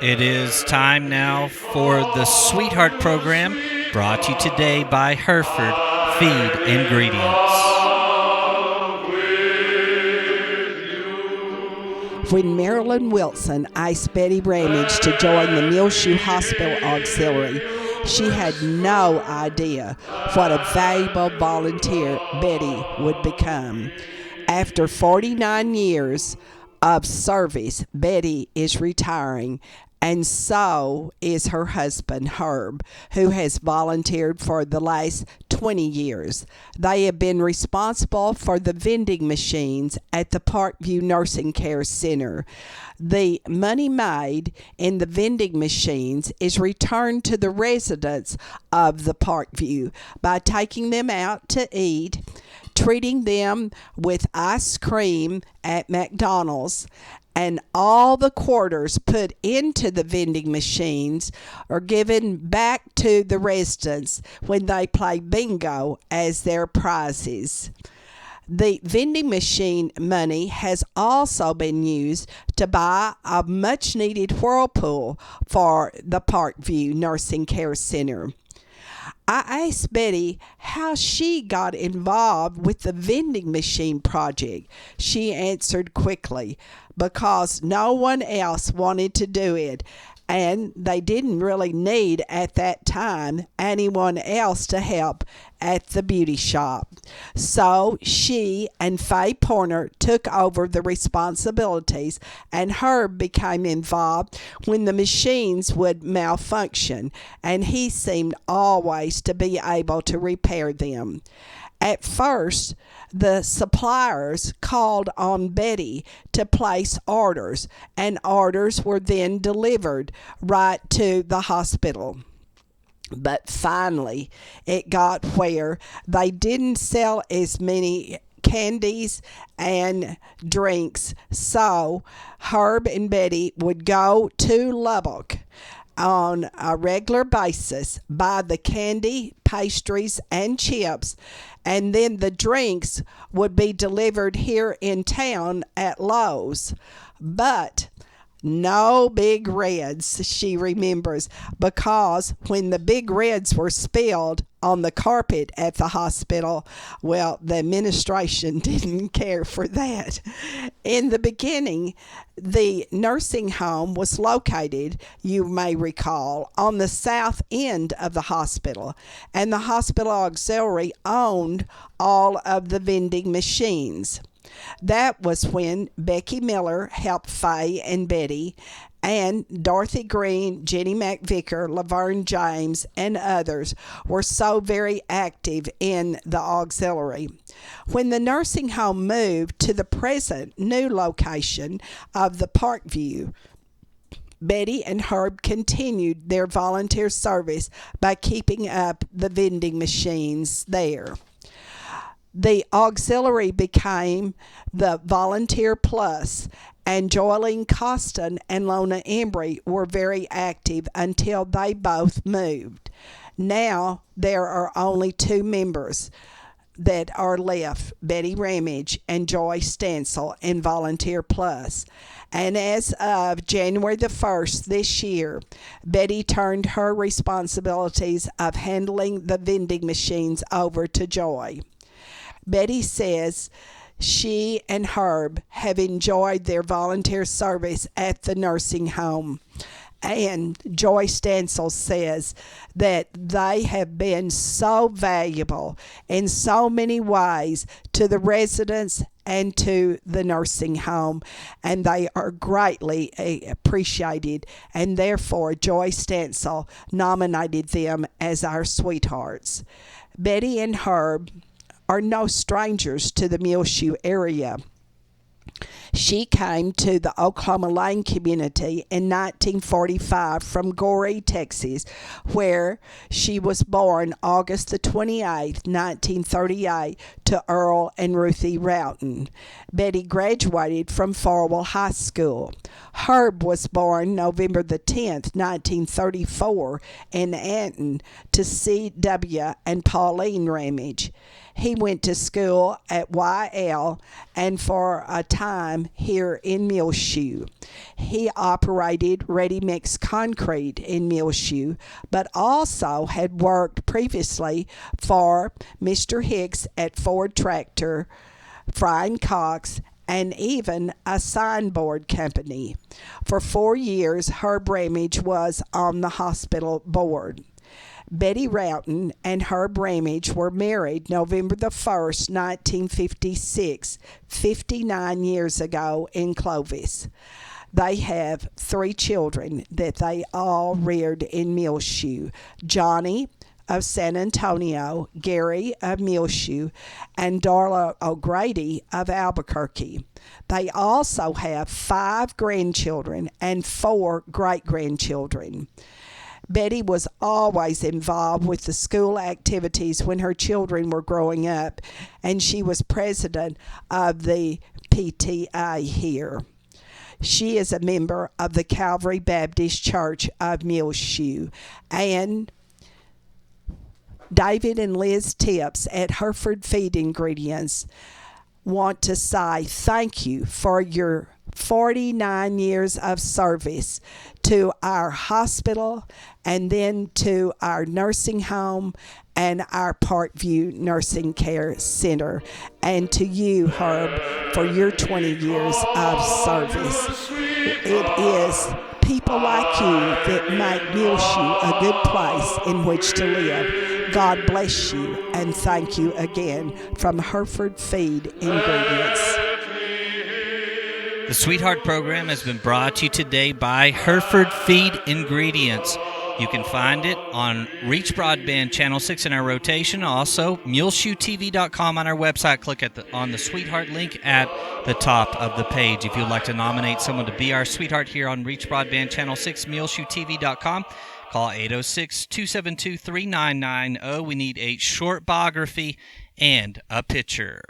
It is time now for the Sweetheart Program, brought to you today by Hereford Feed Ingredients. When Marilyn Wilson asked Betty Ramage to join the Muleshoe Hospital Auxiliary, she had no idea what a valuable volunteer Betty would become. After 49 years of service, Betty is retiring, and so is her husband, Herb, who has volunteered for the last 20 years. They have been responsible for the vending machines at the Parkview Nursing Care Center. The money made in the vending machines is returned to the residents of the Parkview by taking them out to eat, treating them with ice cream at McDonald's, and all the quarters put into the vending machines are given back to the residents when they play bingo as their prizes. The vending machine money has also been used to buy a much needed whirlpool for the Parkview Nursing Care Center. I asked Betty how she got involved with the vending machine project. She answered quickly, because no one else wanted to do it, and they didn't really need at that time anyone else to help at the beauty shop. So she and Faye Porter took over the responsibilities, and Herb became involved when the machines would malfunction, and he seemed always to be able to repair them. At first, the suppliers called on Betty to place orders, and orders were then delivered right to the hospital. But finally, it got where they didn't sell as many candies and drinks, so Herb and Betty would go to Lubbock on a regular basis, buy the candy, pastries, and chips, and then the drinks would be delivered here in town at Lowe's. But no Big Reds, she remembers, because when the Big Reds were spilled on the carpet at the hospital, well, the administration didn't care for that. In the beginning, the nursing home was located, you may recall, on the south end of the hospital, and the hospital auxiliary owned all of the vending machines. That was when Becky Miller helped Faye and Betty, and Dorothy Green, Jenny McVicker, Laverne James, and others were so very active in the auxiliary. When the nursing home moved to the present new location of the Parkview, Betty and Herb continued their volunteer service by keeping up the vending machines there. The auxiliary became the Volunteer Plus, and Joylene Coston and Lona Embry were very active until they both moved. Now there are only two members that are left, Betty Ramage and Joy Stansel in Volunteer Plus. And as of January the 1st this year, Betty turned her responsibilities of handling the vending machines over to Joy. Betty says she and Herb have enjoyed their volunteer service at the nursing home. And Joy Stansel says that they have been so valuable in so many ways to the residents and to the nursing home, and they are greatly appreciated, and therefore Joy Stansel nominated them as our sweethearts. Betty and Herb are no strangers to the Muleshoe area. She came to the Oklahoma Lane community in 1945 from Goree, Texas, where she was born August the 28th, 1938, to Earl and Ruthie Roughton. Betty graduated from Farwell High School. Herb was born November the 10th, 1934, in Anton to C.W. and Pauline Ramage. He went to school at YL and for a time here in Muleshoe. He operated ready-mix concrete in Muleshoe, but also had worked previously for Mr. Hicks at Ford Tractor, Frying Cox, and even a signboard company. For 4 years, Herb Ramage was on the hospital board. Betty Roughton and Herb Ramage were married November the 1st, 1956, 59 years ago in Clovis. They have 3 children that they all reared in Muleshoe: Johnny of San Antonio, Gary of Muleshoe, and Darla O'Grady of Albuquerque. They also have 5 grandchildren and 4 great-grandchildren. Betty was always involved with the school activities when her children were growing up, and she was president of the PTA here. She is a member of the Calvary Baptist Church of Muleshoe. And David and Liz Tips at Hereford Feed Ingredients want to say thank you for your 49 years of service to our hospital and then to our nursing home and our Parkview Nursing Care Center, and to you, Herb, for your 20 years of service. It is people like you that make Muleshoe a good place in which to live. God bless you, and thank you again from Hereford Feed Ingredients. The Sweetheart program has been brought to you today by Hereford Feed Ingredients. You can find it on Reach Broadband Channel 6 in our rotation. Also, MuleshoeTV.com on our website. Click on the Sweetheart link at the top of the page. If you'd like to nominate someone to be our Sweetheart here on Reach Broadband Channel 6, MuleshoeTV.com. Call 806-272-3990. We need a short biography and a picture.